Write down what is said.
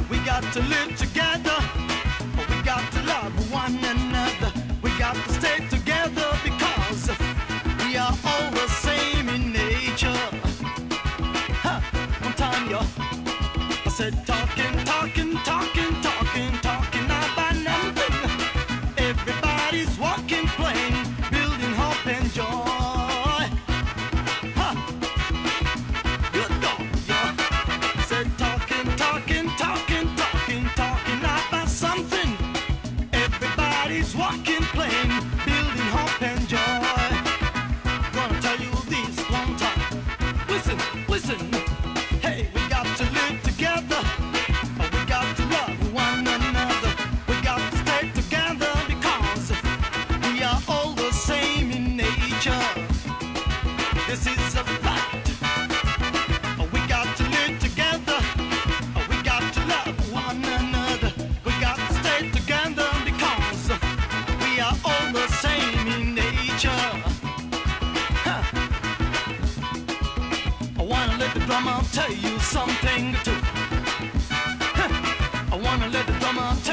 We got to live together, we got to love one another, we got to stay together because we are all the same in nature. Huh, one time, yo, I said talking about nothing. Everybody's walking, playing, building hope and joy. Huh, good dog, yo. I said talking about something. Everybody's walking, playing, building hope and joy. Gonna tell you this one time. Listen. Hey, we got to live together. We got to love one another. We got to stay together because we are all the same in nature. This is a fact. We got to live together. We got to love one another. We got to stay together because we are all the same in nature. Huh. I wanna let the drummer tell you something too. Huh. I wanna let the drummer tell